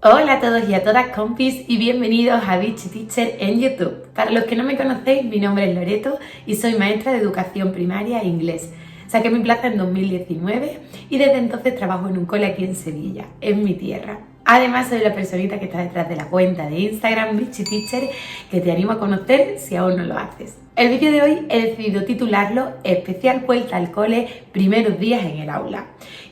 Hola a todos y a todas compis y bienvenidos a Bitchy Teacher en YouTube. Para los que no me conocéis, mi nombre es Loreto y soy maestra de educación primaria e inglés. Saqué mi plaza en 2019 y desde entonces trabajo en un cole aquí en Sevilla, en mi tierra. Además soy la personita que está detrás de la cuenta de Instagram Bitchy Teacher, que te animo a conocer si aún no lo haces. El vídeo de hoy he decidido titularlo Especial vuelta al cole, primeros días en el aula.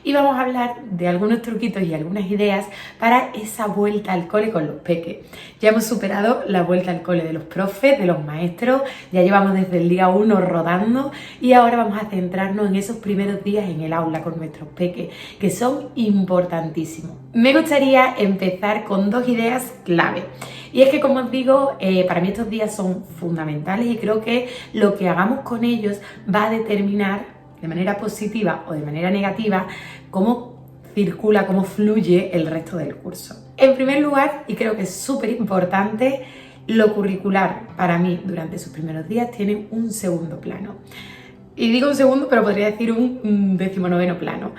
Y vamos a hablar de algunos truquitos y algunas ideas para esa vuelta al cole con los peques. Ya hemos superado la vuelta al cole de los profes, de los maestros, ya llevamos desde el día 1 rodando y ahora vamos a centrarnos en esos primeros días en el aula con nuestros peques, que son importantísimos. Me gustaría empezar con dos ideas clave. Y es que, como os digo, para mí estos días son fundamentales y creo que lo que hagamos con ellos va a determinar de manera positiva o de manera negativa cómo circula, cómo fluye el resto del curso. En primer lugar, y creo que es súper importante, lo curricular para mí durante sus primeros días tiene un segundo plano. Y digo un segundo, pero podría decir un 19º plano.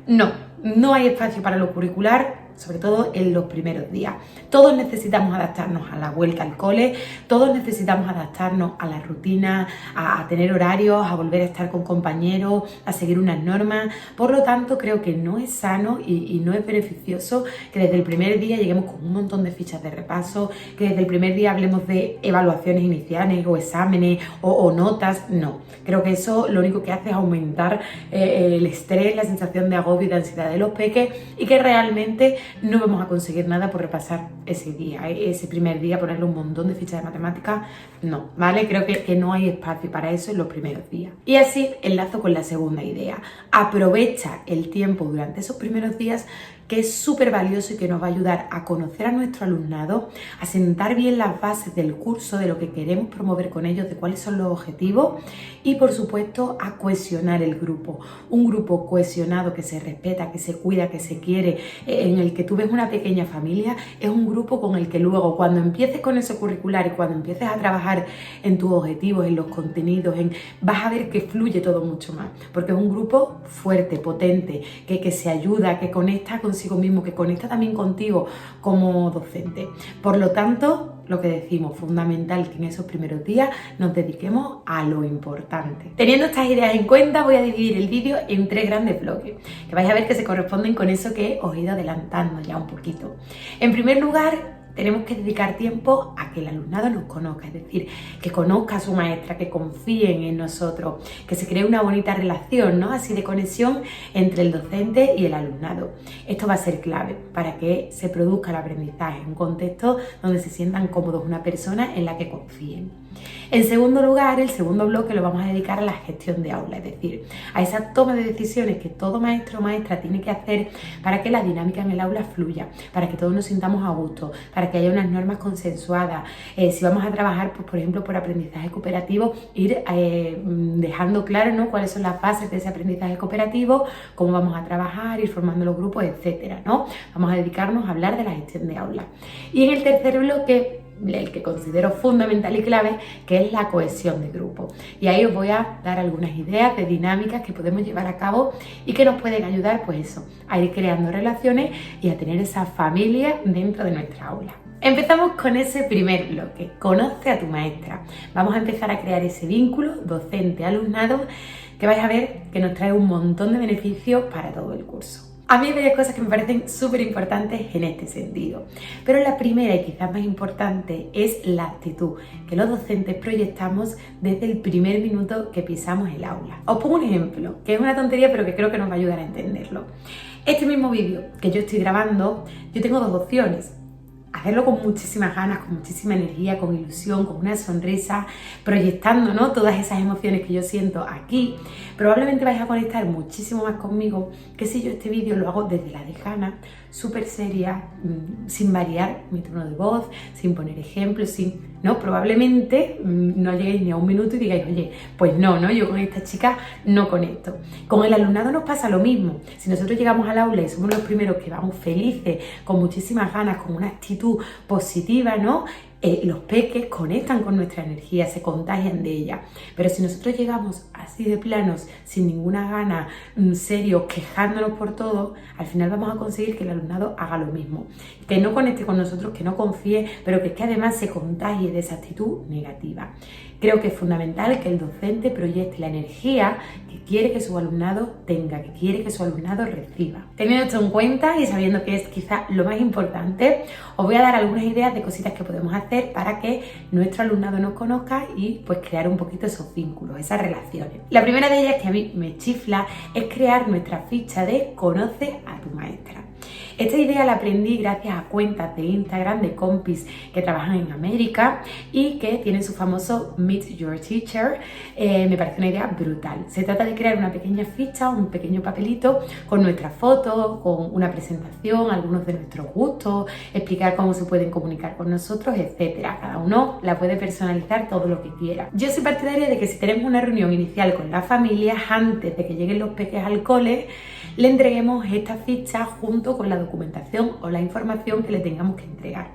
No hay espacio para lo curricular, sobre todo en los primeros días. Todos necesitamos adaptarnos a la vuelta al cole, todos necesitamos adaptarnos a la rutina, a tener horarios, a volver a estar con compañeros, a seguir unas normas. Por lo tanto, creo que no es sano y no es beneficioso que desde el primer día lleguemos con un montón de fichas de repaso, que desde el primer día hablemos de evaluaciones iniciales o exámenes o notas. No, creo que eso lo único que hace es aumentar el estrés, la sensación de agobio y de ansiedad de los peques y que realmente no vamos a conseguir nada por repasar ese día, ese primer día, ponerle un montón de fichas de matemáticas, no, ¿vale? Creo que no hay espacio para eso en los primeros días. Y así enlazo con la segunda idea. Aprovecha el tiempo durante esos primeros días, que es súper valioso y que nos va a ayudar a conocer a nuestro alumnado, a sentar bien las bases del curso, de lo que queremos promover con ellos, de cuáles son los objetivos y, por supuesto, a cohesionar el grupo. Un grupo cohesionado que se respeta, que se cuida, que se quiere, en el que tú ves una pequeña familia, es un grupo con el que luego, cuando empieces con ese curricular y cuando empieces a trabajar en tus objetivos, en los contenidos, vas a ver que fluye todo mucho más, porque es un grupo fuerte, potente, que se ayuda, que conecta consigo mismo, que conecta también contigo como docente. Por lo tanto, lo que decimos, fundamental que en esos primeros días nos dediquemos a lo importante. Teniendo estas ideas en cuenta, voy a dividir el vídeo en 3 grandes bloques, que vais a ver que se corresponden con eso que os he ido adelantando ya un poquito. En primer lugar, tenemos que dedicar tiempo a que el alumnado nos conozca, es decir, que conozca a su maestra, que confíen en nosotros, que se cree una bonita relación, ¿no? Así de conexión entre el docente y el alumnado. Esto va a ser clave para que se produzca el aprendizaje en un contexto donde se sientan cómodos, una persona en la que confíen. En segundo lugar, el segundo bloque lo vamos a dedicar a la gestión de aula, es decir, a esa toma de decisiones que todo maestro o maestra tiene que hacer para que la dinámica en el aula fluya, para que todos nos sintamos a gusto, para que haya unas normas consensuadas. Si vamos a trabajar, pues, por ejemplo, por aprendizaje cooperativo, ir dejando claro, ¿no?, cuáles son las bases de ese aprendizaje cooperativo, cómo vamos a trabajar, ir formando los grupos, etcétera, ¿no? Vamos a dedicarnos a hablar de la gestión de aula. Y en el tercer bloque, el que considero fundamental y clave, que es la cohesión de grupo. Y ahí os voy a dar algunas ideas de dinámicas que podemos llevar a cabo y que nos pueden ayudar, pues eso, a ir creando relaciones y a tener esa familia dentro de nuestra aula. Empezamos con ese primer bloque, conoce a tu maestra. Vamos a empezar a crear ese vínculo docente-alumnado que vais a ver que nos trae un montón de beneficios para todo el curso. A mí hay varias cosas que me parecen súper importantes en este sentido, pero la primera y quizás más importante es la actitud que los docentes proyectamos desde el primer minuto que pisamos el aula. Os pongo un ejemplo, que es una tontería pero que creo que nos va a ayudar a entenderlo. Este mismo vídeo que yo estoy grabando, yo tengo dos opciones. Hacerlo con muchísimas ganas, con muchísima energía, con ilusión, con una sonrisa, proyectando, ¿no?, todas esas emociones que yo siento aquí. Probablemente vais a conectar muchísimo más conmigo que si yo este vídeo lo hago desde la lejana, súper seria, sin variar mi tono de voz, sin poner ejemplos, ¿no? Probablemente no lleguéis ni a un minuto y digáis, oye, pues no, yo con esta chica no conecto. Con el alumnado nos pasa lo mismo. Si nosotros llegamos al aula y somos los primeros que vamos felices, con muchísimas ganas, con una actitud positiva, ¿no?, los peques conectan con nuestra energía, se contagian de ella. Pero si nosotros llegamos así de planos, sin ninguna gana, serios, quejándonos por todo, al final vamos a conseguir que el alumnado haga lo mismo. Que no conecte con nosotros, que no confíe, pero que además se contagie de esa actitud negativa. Creo que es fundamental que el docente proyecte la energía que quiere que su alumnado tenga, que quiere que su alumnado reciba. Teniendo esto en cuenta y sabiendo que es quizá lo más importante, os voy a dar algunas ideas de cositas que podemos hacer para que nuestro alumnado nos conozca y pues crear un poquito esos vínculos, esas relaciones. La primera de ellas, que a mí me chifla, es crear nuestra ficha de Conoce a tu maestra. Esta idea la aprendí gracias a cuentas de Instagram de compis que trabajan en América y que tienen su famoso Meet Your Teacher. Me parece una idea brutal. Se trata de crear una pequeña ficha, un pequeño papelito con nuestras fotos, con una presentación, algunos de nuestros gustos, explicar cómo se pueden comunicar con nosotros, etcétera. Cada uno la puede personalizar todo lo que quiera. Yo soy partidaria de que si tenemos una reunión inicial con la familia, antes de que lleguen los peques al cole, le entreguemos esta ficha junto con la documentación o la información que le tengamos que entregar.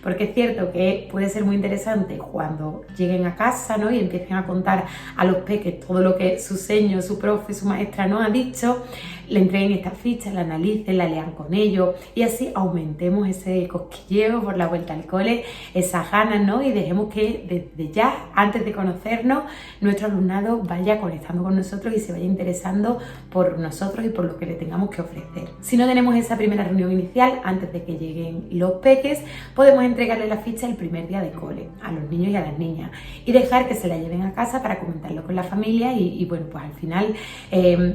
Porque es cierto que puede ser muy interesante cuando lleguen a casa, ¿no?, y empiecen a contar a los peques todo lo que su seño, su profe, su maestra nos ha dicho, le entreguen esta ficha, la analicen, la lean con ellos y así aumentemos ese cosquilleo por la vuelta al cole, esas ganas, ¿no?, y dejemos que desde ya, antes de conocernos, nuestro alumnado vaya conectando con nosotros y se vaya interesando por nosotros y por lo que le tengamos que ofrecer. Si no tenemos esa primera reunión inicial, antes de que lleguen los peques, podemos entregarle la ficha el primer día de cole a los niños y a las niñas y dejar que se la lleven a casa para comentarlo con la familia y bueno, pues al final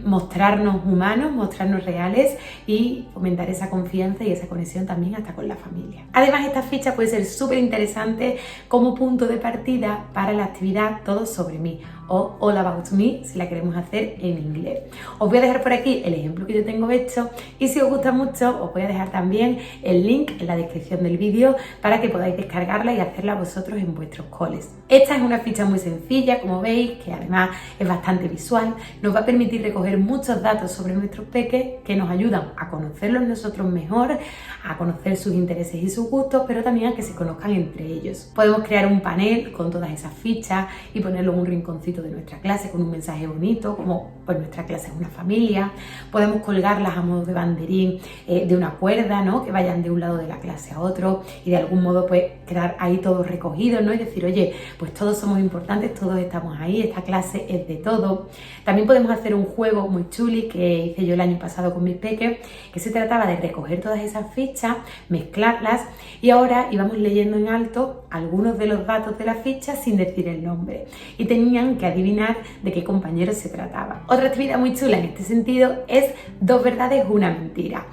mostrarnos humanos, mostrarnos reales y fomentar esa confianza y esa conexión también hasta con la familia. Además, esta ficha puede ser súper interesante como punto de partida para la actividad Todo sobre mí o All About Me, si la queremos hacer en inglés. Os voy a dejar por aquí el ejemplo que yo tengo hecho y si os gusta mucho os voy a dejar también el link en la descripción del vídeo para que podáis descargarla y hacerla vosotros en vuestros coles. Esta es una ficha muy sencilla, como veis, que además es bastante visual, nos va a permitir recoger muchos datos sobre nuestros peques que nos ayudan a conocerlos nosotros mejor, a conocer sus intereses y sus gustos, pero también a que se conozcan entre ellos. Podemos crear un panel con todas esas fichas y ponerlo en un rinconcito de nuestra clase con un mensaje bonito, como pues nuestra clase es una familia. Podemos colgarlas a modo de banderín de una cuerda, ¿no?, que vayan de un lado de la clase a otro y de algún modo pues quedar ahí todos recogidos, ¿no?, y decir, oye, pues todos somos importantes, todos estamos ahí, esta clase es de todos. También podemos hacer un juego muy chuli que hice yo el año pasado con mis peques, que se trataba de recoger todas esas fichas, mezclarlas y ahora íbamos leyendo en alto algunos de los datos de la ficha sin decir el nombre y tenían que adivinar de qué compañero se trataba. Otra actividad muy chula en este sentido es Dos verdades, una mentira,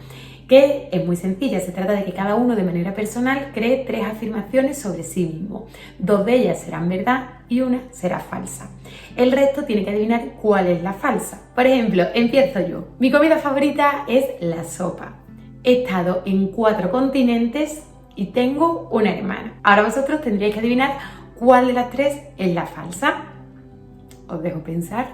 que es muy sencilla. Se trata de que cada uno de manera personal cree 3 afirmaciones sobre sí mismo. 2 de ellas serán verdad y una será falsa. El resto tiene que adivinar cuál es la falsa. Por ejemplo, empiezo yo. Mi comida favorita es la sopa. He estado en 4 continentes y tengo una hermana. Ahora vosotros tendríais que adivinar cuál de las 3 es la falsa. Os dejo pensar.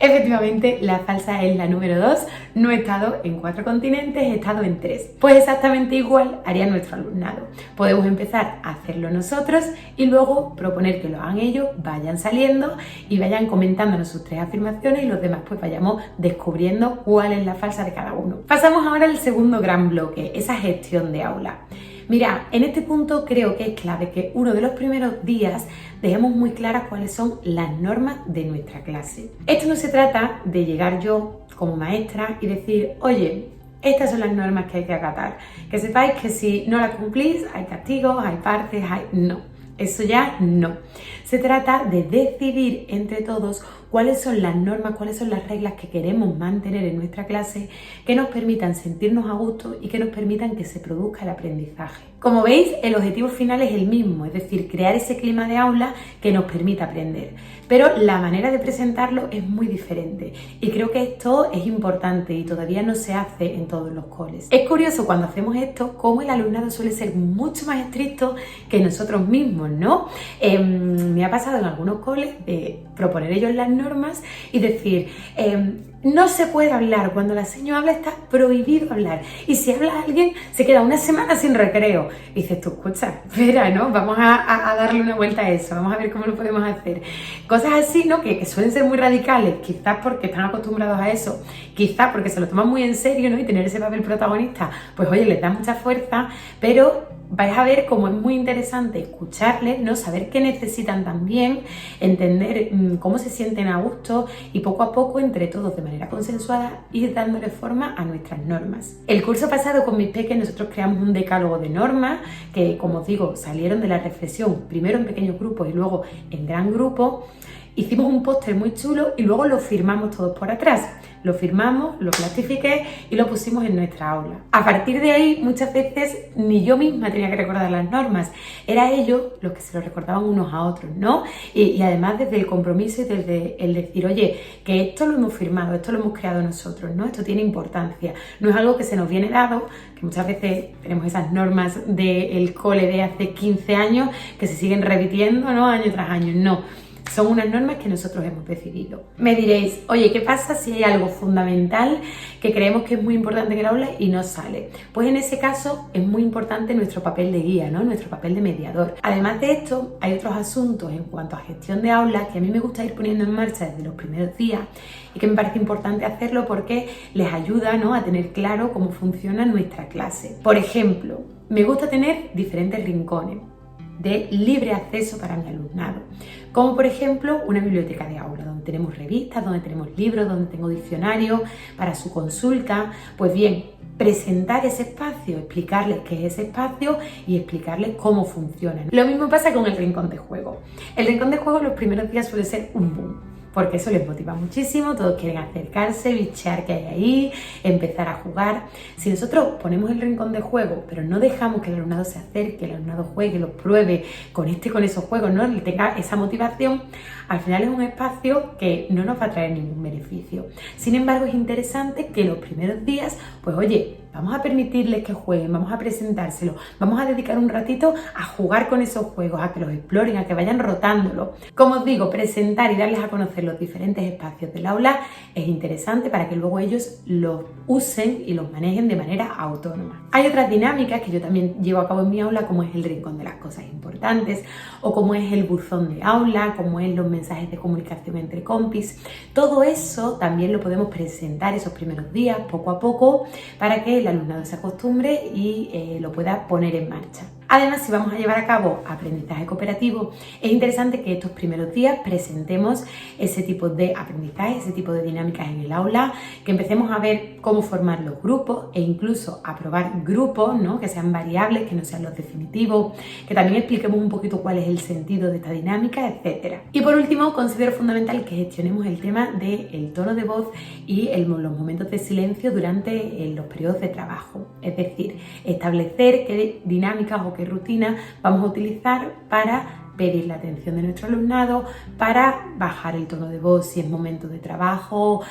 Efectivamente, la falsa es la número 2. No he estado en 4 continentes, he estado en 3. Pues exactamente igual haría nuestro alumnado. Podemos empezar a hacerlo nosotros y luego proponer que lo hagan ellos, vayan saliendo y vayan comentándonos sus 3 afirmaciones y los demás pues vayamos descubriendo cuál es la falsa de cada uno. Pasamos ahora al segundo gran bloque, esa gestión de aula. Mira, en este punto creo que es clave que uno de los primeros días dejemos muy claras cuáles son las normas de nuestra clase. Esto no se trata de llegar yo como maestra y decir, oye, estas son las normas que hay que acatar. Que sepáis que si no las cumplís hay castigos, hay partes, hay... No, eso ya no. Se trata de decidir entre todos cuáles son las normas, cuáles son las reglas que queremos mantener en nuestra clase que nos permitan sentirnos a gusto y que nos permitan que se produzca el aprendizaje. Como veis, el objetivo final es el mismo, es decir, crear ese clima de aula que nos permita aprender. Pero la manera de presentarlo es muy diferente y creo que esto es importante y todavía no se hace en todos los coles. Es curioso cuando hacemos esto cómo el alumnado suele ser mucho más estricto que nosotros mismos, ¿no? Me ha pasado en algunos coles de proponer ellos las normas y decir, no se puede hablar, cuando la seño habla está prohibido hablar, y si habla alguien se queda una semana sin recreo. Y dices tú, escucha, espera, ¿no? Vamos a darle una vuelta a eso, vamos a ver cómo lo podemos hacer. Cosas así, ¿no? Que suelen ser muy radicales, quizás porque están acostumbrados a eso, quizás porque se lo toman muy en serio, ¿no? Y tener ese papel protagonista, pues oye, les da mucha fuerza, pero vais a ver cómo es muy interesante escucharles, ¿no? Saber qué necesitan también, entender cómo se sienten a gusto y poco a poco, entre todos, de manera consensuada, ir dándole forma a nuestras normas. El curso pasado con mis peques nosotros creamos un decálogo de normas que, como os digo, salieron de la reflexión, primero en pequeños grupos y luego en gran grupo. Hicimos un póster muy chulo y luego lo firmamos todos por atrás. Lo firmamos, lo plastifiqué y lo pusimos en nuestra aula. A partir de ahí, muchas veces ni yo misma tenía que recordar las normas. Era ellos los que se lo recordaban unos a otros, ¿no? Y además desde el compromiso y desde el decir, oye, que esto lo hemos firmado, esto lo hemos creado nosotros, ¿no? Esto tiene importancia. No es algo que se nos viene dado, que muchas veces tenemos esas normas del cole de hace 15 años que se siguen repitiendo, ¿no? Año tras año. No. Son unas normas que nosotros hemos decidido. Me diréis, oye, ¿qué pasa si hay algo fundamental que creemos que es muy importante en el aula y no sale? Pues en ese caso es muy importante nuestro papel de guía, ¿no? Nuestro papel de mediador. Además de esto, hay otros asuntos en cuanto a gestión de aula que a mí me gusta ir poniendo en marcha desde los primeros días y que me parece importante hacerlo porque les ayuda, ¿no? A tener claro cómo funciona nuestra clase. Por ejemplo, me gusta tener diferentes rincones de libre acceso para mi alumnado, como por ejemplo una biblioteca de aula donde tenemos revistas, donde tenemos libros, donde tengo diccionarios para su consulta. Pues bien, presentar ese espacio, explicarles qué es ese espacio y explicarles cómo funciona. Lo mismo pasa con el rincón de juego. El rincón de juego los primeros días suele ser un boom, porque eso les motiva muchísimo, todos quieren acercarse, bichear qué hay ahí, empezar a jugar. Si nosotros ponemos el rincón de juego, pero no dejamos que el alumnado se acerque, el alumnado juegue, los pruebe, conecte con esos juegos, ¿no? Y tenga esa motivación, al final es un espacio que no nos va a traer ningún beneficio. Sin embargo, es interesante que los primeros días, pues oye, vamos a permitirles que jueguen, vamos a presentárselo, vamos a dedicar un ratito a jugar con esos juegos, a que los exploren, a que vayan rotándolo. Como os digo, presentar y darles a conocer los diferentes espacios del aula es interesante para que luego ellos los usen y los manejen de manera autónoma. Hay otras dinámicas que yo también llevo a cabo en mi aula, como es el rincón de las cosas importantes, o como es el buzón de aula, como es los mensajes de comunicación entre compis. Todo eso también lo podemos presentar esos primeros días, poco a poco, para que el alumnado se acostumbre y lo pueda poner en marcha. Además, si vamos a llevar a cabo aprendizaje cooperativo, es interesante que estos primeros días presentemos ese tipo de aprendizaje, ese tipo de dinámicas en el aula, que empecemos a ver cómo formar los grupos e incluso a probar grupos, ¿no? Que sean variables, que no sean los definitivos, que también expliquemos un poquito cuál es el sentido de esta dinámica, etc. Y por último, considero fundamental que gestionemos el tema del tono de voz y los momentos de silencio durante los periodos de trabajo. Es decir, establecer qué dinámicas o qué rutina vamos a utilizar para pedir la atención de nuestro alumnado, para bajar el tono de voz si es momento de trabajo,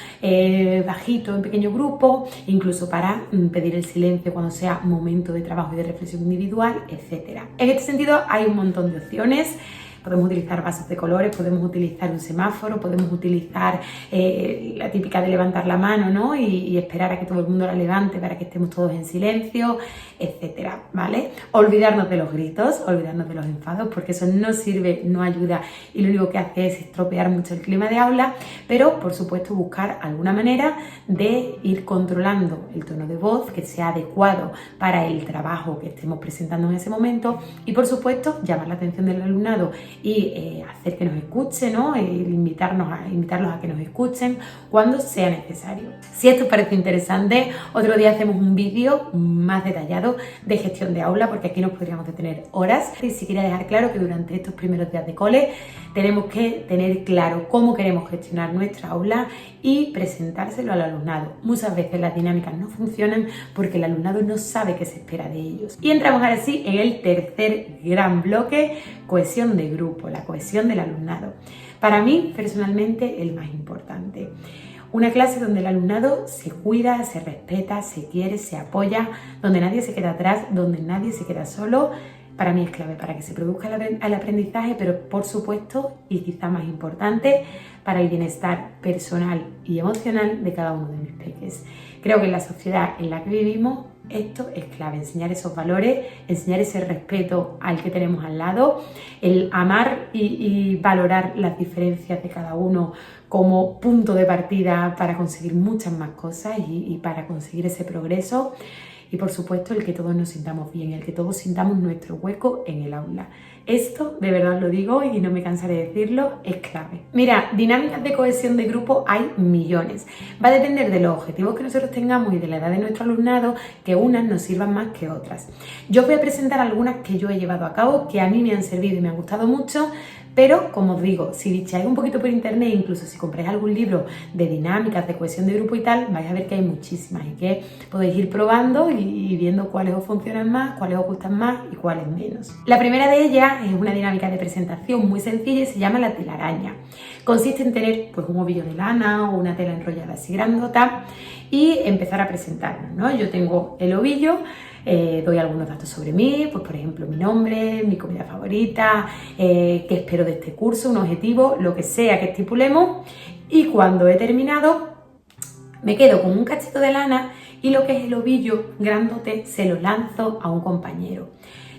bajito en pequeño grupo, incluso para pedir el silencio cuando sea momento de trabajo y de reflexión individual, etc. En este sentido hay un montón de opciones. Podemos utilizar vasos de colores, podemos utilizar un semáforo, podemos utilizar la típica de levantar la mano, ¿no? Y esperar a que todo el mundo la levante para que estemos todos en silencio, etcétera, ¿vale? Olvidarnos de los gritos, olvidarnos de los enfados, porque eso no sirve, no ayuda y lo único que hace es estropear mucho el clima de aula, pero por supuesto buscar alguna manera de ir controlando el tono de voz que sea adecuado para el trabajo que estemos presentando en ese momento y por supuesto llamar la atención del alumnado y hacer que nos escuchen, ¿no? Invitarlos a que nos escuchen cuando sea necesario. Si esto os parece interesante, otro día hacemos un vídeo más detallado de gestión de aula, porque aquí nos podríamos detener horas. Y si quería dejar claro que durante estos primeros días de cole tenemos que tener claro cómo queremos gestionar nuestra aula y presentárselo al alumnado. Muchas veces las dinámicas no funcionan porque el alumnado no sabe qué se espera de ellos. Y entramos ahora sí en el tercer gran bloque, cohesión de grupo, la cohesión del alumnado. Para mí, personalmente, el más importante. Una clase donde el alumnado se cuida, se respeta, se quiere, se apoya, donde nadie se queda atrás, donde nadie se queda solo, para mí es clave para que se produzca el aprendizaje, pero por supuesto, y quizá más importante, para el bienestar personal y emocional de cada uno de mis peques. Creo que en la sociedad en la que vivimos esto es clave, enseñar esos valores, enseñar ese respeto al que tenemos al lado, el amar y valorar las diferencias de cada uno como punto de partida para conseguir muchas más cosas y para conseguir ese progreso. Y por supuesto el que todos nos sintamos bien, el que todos sintamos nuestro hueco en el aula. Esto, de verdad lo digo y no me cansaré de decirlo, es clave. Mira, dinámicas de cohesión de grupo hay millones. Va a depender de los objetivos que nosotros tengamos y de la edad de nuestro alumnado, que unas nos sirvan más que otras. Yo os voy a presentar algunas que yo he llevado a cabo, que a mí me han servido y me han gustado mucho, pero como os digo, si bicheáis un poquito por internet, incluso si compráis algún libro de dinámicas, de cohesión de grupo y tal, vais a ver que hay muchísimas y que podéis ir probando y viendo cuáles os funcionan más, cuáles os gustan más y cuáles menos. La primera de ellas es una dinámica de presentación muy sencilla y se llama la telaraña. Consiste en tener pues, un ovillo de lana o una tela enrollada así grandota y empezar a presentarnos, ¿no? Yo tengo el ovillo. Doy algunos datos sobre mí, pues por ejemplo mi nombre, mi comida favorita, qué espero de este curso, un objetivo, lo que sea que estipulemos, y cuando he terminado me quedo con un cachito de lana y lo que es el ovillo grandote se lo lanzo a un compañero.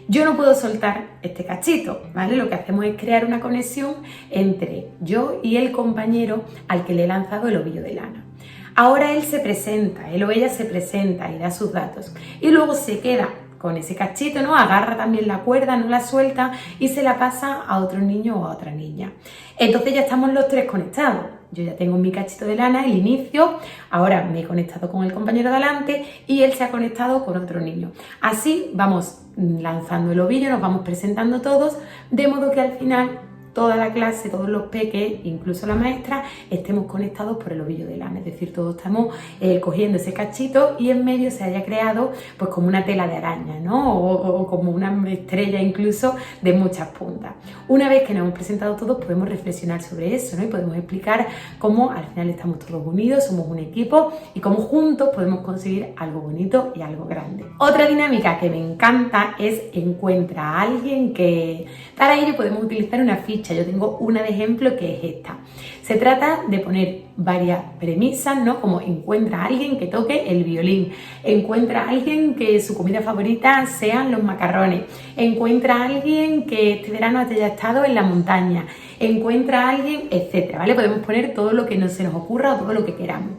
Yo no puedo soltar este cachito, ¿vale? Lo que hacemos es crear una conexión entre yo y el compañero al que le he lanzado el ovillo de lana. Ahora él se presenta, él o ella se presenta y da sus datos y luego se queda con ese cachito, ¿no? Agarra también la cuerda, no la suelta y se la pasa a otro niño o a otra niña. Entonces ya estamos los tres conectados. Yo ya tengo mi cachito de lana, el inicio, ahora me he conectado con el compañero de adelante y él se ha conectado con otro niño. Así vamos lanzando el ovillo, nos vamos presentando todos, de modo que al final toda la clase, todos los peques, incluso la maestra, estemos conectados por el ovillo de lana, es decir, todos estamos cogiendo ese cachito y en medio se haya creado pues como una tela de araña, ¿no? O como una estrella incluso de muchas puntas. Una vez que nos hemos presentado todos podemos reflexionar sobre eso, ¿no? Y podemos explicar cómo al final estamos todos unidos, somos un equipo y cómo juntos podemos conseguir algo bonito y algo grande. Otra dinámica que me encanta es encuentra a alguien que... Para ello podemos utilizar una ficha. Yo tengo una de ejemplo que es esta. Se trata de poner varias premisas, ¿no? Como encuentra a alguien que toque el violín, encuentra a alguien que su comida favorita sean los macarrones, encuentra a alguien que este verano haya estado en la montaña, encuentra a alguien, etcétera, ¿vale? Podemos poner todo lo que no se nos ocurra o todo lo que queramos.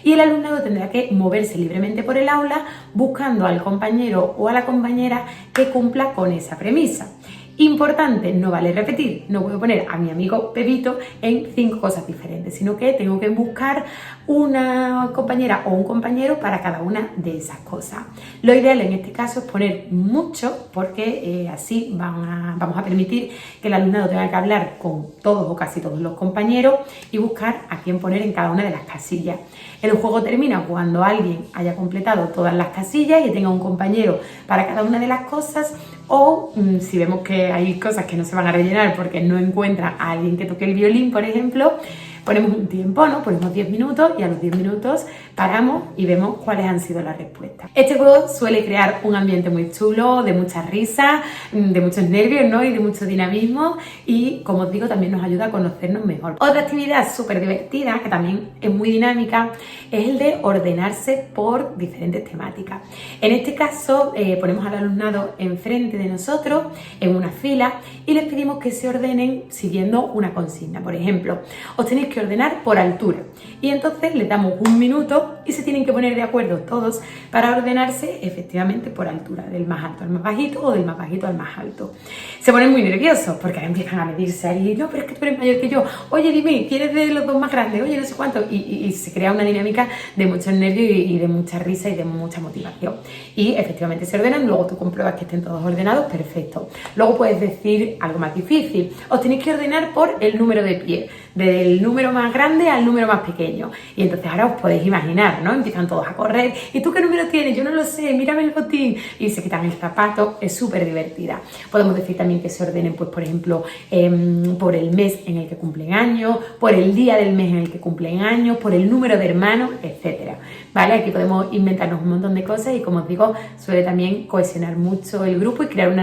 Y el alumnado tendrá que moverse libremente por el aula buscando al compañero o a la compañera que cumpla con esa premisa. Importante, no vale repetir, no puedo poner a mi amigo Pepito en 5 cosas diferentes, sino que tengo que buscar una compañera o un compañero para cada una de esas cosas. Lo ideal en este caso es poner mucho porque así vamos a permitir que el alumnado tenga que hablar con todos o casi todos los compañeros y buscar a quién poner en cada una de las casillas. El juego termina cuando alguien haya completado todas las casillas y tenga un compañero para cada una de las cosas, o si vemos que hay cosas que no se van a rellenar porque no encuentra a alguien que toque el violín, por ejemplo, ponemos un tiempo, ¿no? Ponemos 10 minutos y a los 10 minutos paramos y vemos cuáles han sido las respuestas. Este juego suele crear un ambiente muy chulo, de mucha risa, de muchos nervios, ¿no? Y de mucho dinamismo y, como os digo, también nos ayuda a conocernos mejor. Otra actividad súper divertida, que también es muy dinámica, es el de ordenarse por diferentes temáticas. En este caso, ponemos al alumnado enfrente de nosotros en una fila y les pedimos que se ordenen siguiendo una consigna. Por ejemplo, os tenéis que ordenar por altura y entonces les damos un minuto y se tienen que poner de acuerdo todos para ordenarse efectivamente por altura, del más alto al más bajito o del más bajito al más alto. Se ponen muy nerviosos porque empiezan a medirse ahí, no, pero es que tú eres mayor que yo, oye dime, ¿quién es de los dos más grandes? Oye, no sé cuánto, y se crea una dinámica de muchos nervios y de mucha risa y de mucha motivación. Y efectivamente se ordenan, luego tú compruebas que estén todos ordenados, perfecto. Luego puedes decir algo más difícil, os tenéis que ordenar por el número de pie, del número más grande al número más pequeño. Y entonces ahora os podéis imaginar, ¿no? Empiezan todos a correr. ¿Y tú qué número tienes? Yo no lo sé, mírame el botín. Y se quitan el zapato, es súper divertida. Podemos decir también que se ordenen, pues por ejemplo, por el mes en el que cumplen años, por el día del mes en el que cumplen años, por el número de hermanos, etcétera. ¿vale? Aquí podemos inventarnos un montón de cosas y, como os digo, suele también cohesionar mucho el grupo y crear un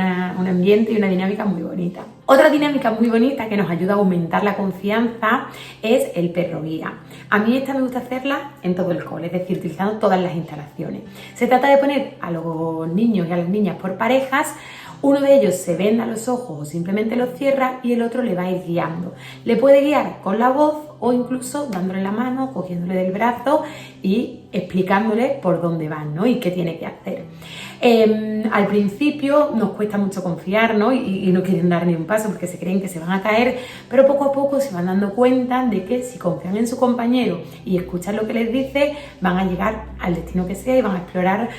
ambiente y una dinámica muy bonita. Otra dinámica muy bonita que nos ayuda a aumentar la confianza es el perro guía. A mí esta me gusta hacerla en todo el cole, es decir, utilizando todas las instalaciones. Se trata de poner a los niños y a las niñas por parejas. Uno de ellos se venda los ojos o simplemente los cierra y el otro le va a ir guiando. Le puede guiar con la voz o incluso dándole la mano, cogiéndole del brazo y explicándole por dónde van, ¿no? Y qué tiene que hacer. Al principio nos cuesta mucho confiar, ¿no? Y no quieren dar ni un paso porque se creen que se van a caer, pero poco a poco se van dando cuenta de que si confían en su compañero y escuchan lo que les dice, van a llegar al destino que sea y van a explorar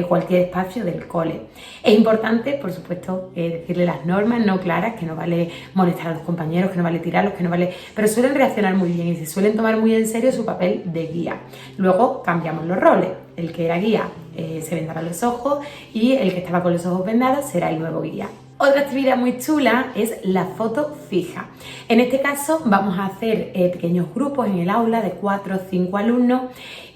cualquier espacio del cole. Es importante, por supuesto, decirle las normas no claras, que no vale molestar a los compañeros, que no vale tirarlos, que no vale... Pero suelen reaccionar muy bien y se suelen tomar muy en serio su papel de guía. Luego cambiamos los roles. El que era guía se vendará los ojos y el que estaba con los ojos vendados será el nuevo guía. Otra actividad muy chula es la foto fija. En este caso vamos a hacer pequeños grupos en el aula de 4 o 5 alumnos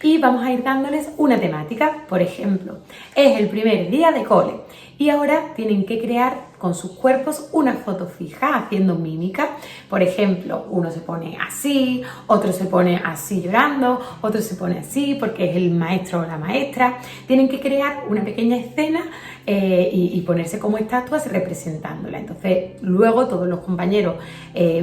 y vamos a ir dándoles una temática. Por ejemplo, es el primer día de cole y ahora tienen que crear con sus cuerpos una foto fija haciendo mímica. Por ejemplo, uno se pone así, otro se pone así llorando, otro se pone así porque es el maestro o la maestra. Tienen que crear una pequeña escena y ponerse como estatuas representándola. Entonces, luego todos los compañeros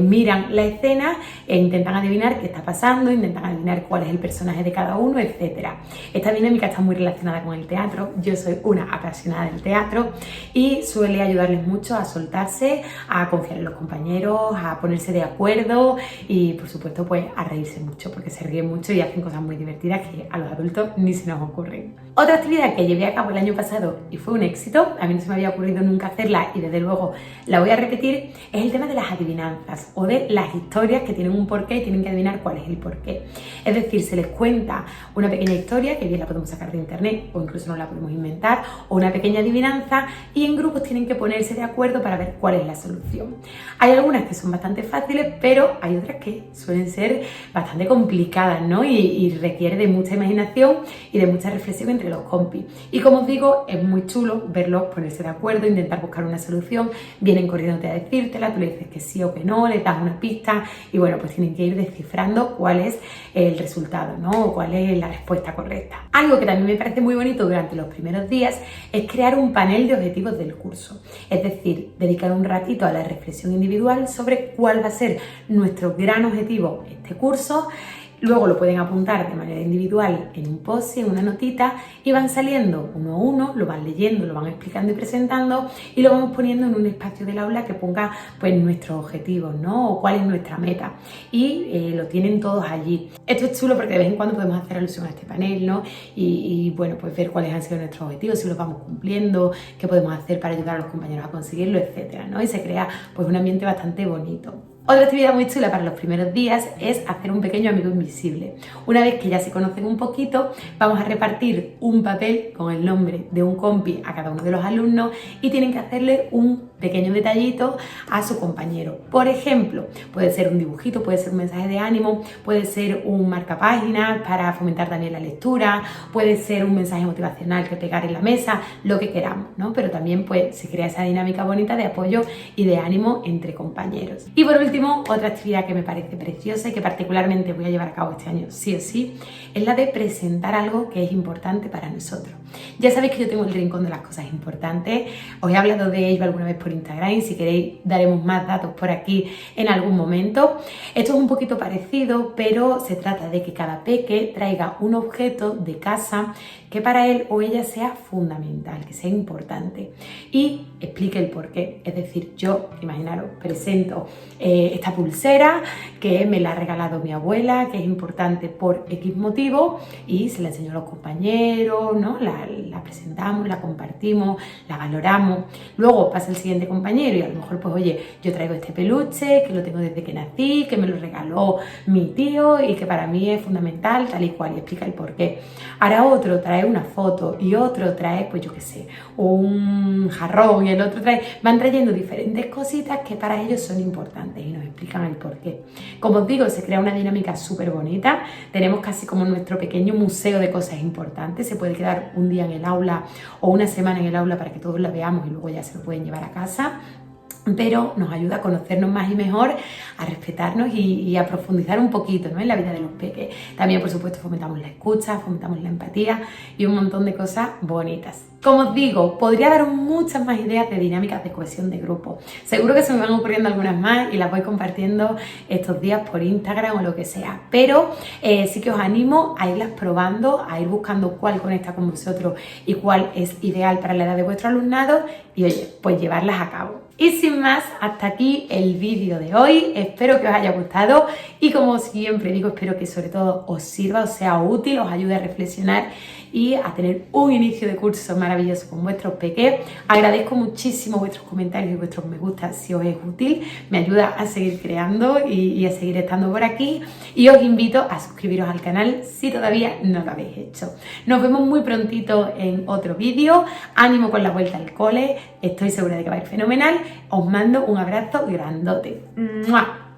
miran la escena e intentan adivinar qué está pasando, intentan adivinar cuál es el personaje de cada uno, etc. Esta dinámica está muy relacionada con el teatro. Yo soy una apasionada del teatro y suele ayudarles mucho a soltarse, a confiar en los compañeros, a ponerse de acuerdo y, por supuesto, pues a reírse mucho, porque se ríen mucho y hacen cosas muy divertidas que a los adultos ni se nos ocurren. Otra actividad que llevé a cabo el año pasado y fue un éxito, a mí no se me había ocurrido nunca hacerla y desde luego la voy a repetir, es el tema de las adivinanzas o de las historias que tienen un porqué y tienen que adivinar cuál es el porqué. Es decir, se les cuenta una pequeña historia, que bien la podemos sacar de internet o incluso no la podemos inventar, o una pequeña adivinanza, y en grupos tienen que ponerse de acuerdo para ver cuál es la solución. Hay algunas que son bastante fáciles, pero hay otras que suelen ser bastante complicadas, ¿no? Y requiere de mucha imaginación y de mucha reflexión entre los compis. Y como os digo, es muy chulo verlos ponerse de acuerdo, intentar buscar una solución, vienen corriéndote a decírtela, tú le dices que sí o que no, les das una pista y bueno, pues tienen que ir descifrando cuál es el resultado, ¿no? O cuál es la respuesta correcta. Algo que también me parece muy bonito durante los primeros días es crear un panel de objetivos del curso. Es decir, dedicar un ratito a la reflexión individual sobre cuál va a ser nuestro gran objetivo este curso. Luego lo pueden apuntar de manera individual en un post, en una notita, y van saliendo uno a uno, lo van leyendo, lo van explicando y presentando y lo vamos poniendo en un espacio del aula que ponga pues nuestros objetivos, ¿no? O cuál es nuestra meta. Y lo tienen todos allí. Esto es chulo porque de vez en cuando podemos hacer alusión a este panel, ¿no? Y bueno, pues ver cuáles han sido nuestros objetivos, si los vamos cumpliendo, qué podemos hacer para ayudar a los compañeros a conseguirlo, etcétera, ¿no? Y se crea pues un ambiente bastante bonito. Otra actividad muy chula para los primeros días es hacer un pequeño amigo invisible. Una vez que ya se conocen un poquito, vamos a repartir un papel con el nombre de un compi a cada uno de los alumnos y tienen que hacerle un pequeño detallito a su compañero. Por ejemplo, puede ser un dibujito, puede ser un mensaje de ánimo, puede ser un marcapáginas para fomentar también la lectura, puede ser un mensaje motivacional que pegar en la mesa, lo que queramos, ¿no? Pero también pues se crea esa dinámica bonita de apoyo y de ánimo entre compañeros. Y por último, otra actividad que me parece preciosa y que particularmente voy a llevar a cabo este año sí o sí, es la de presentar algo que es importante para nosotros. Ya sabéis que yo tengo el rincón de las cosas importantes, os he hablado de ello alguna vez por Instagram y si queréis daremos más datos por aquí en algún momento. Esto es un poquito parecido, pero se trata de que cada peque traiga un objeto de casa que para él o ella sea fundamental, que sea importante y explique el porqué. Es decir, yo, imaginaros, presento esta pulsera que me la ha regalado mi abuela, que es importante por X motivo y se la enseño a los compañeros, ¿no? La la presentamos, la compartimos, la valoramos. Luego pasa el siguiente compañero y a lo mejor pues oye, yo traigo este peluche que lo tengo desde que nací, que me lo regaló mi tío y que para mí es fundamental, tal y cual, y explica el porqué. Ahora otro trae una foto y otro trae, pues yo qué sé, un jarrón y el otro trae, van trayendo diferentes cositas que para ellos son importantes y nos explican el porqué. Como os digo, se crea una dinámica súper bonita, tenemos casi como nuestro pequeño museo de cosas importantes, se puede quedar un día en el aula o una semana en el aula para que todos la veamos y luego ya se lo pueden llevar a casa. Pero nos ayuda a conocernos más y mejor, a respetarnos y a profundizar un poquito, ¿no?, en la vida de los peques. También, por supuesto, fomentamos la escucha, fomentamos la empatía y un montón de cosas bonitas. Como os digo, podría daros muchas más ideas de dinámicas de cohesión de grupo. Seguro que se me van ocurriendo algunas más y las voy compartiendo estos días por Instagram o lo que sea. Pero sí que os animo a irlas probando, a ir buscando cuál conecta con vosotros y cuál es ideal para la edad de vuestro alumnado y, oye, pues llevarlas a cabo. Y sin más, hasta aquí el vídeo de hoy. Espero que os haya gustado y, como siempre digo, espero que sobre todo os sirva, os sea útil, os ayude a reflexionar y a tener un inicio de curso maravilloso con vuestros peques. Agradezco muchísimo vuestros comentarios y vuestros me gusta si os es útil, me ayuda a seguir creando y a seguir estando por aquí, y os invito a suscribiros al canal si todavía no lo habéis hecho. Nos vemos muy prontito en otro vídeo. Ánimo con la vuelta al cole, estoy segura de que va a ir fenomenal. Os mando un abrazo grandote. ¡Mua!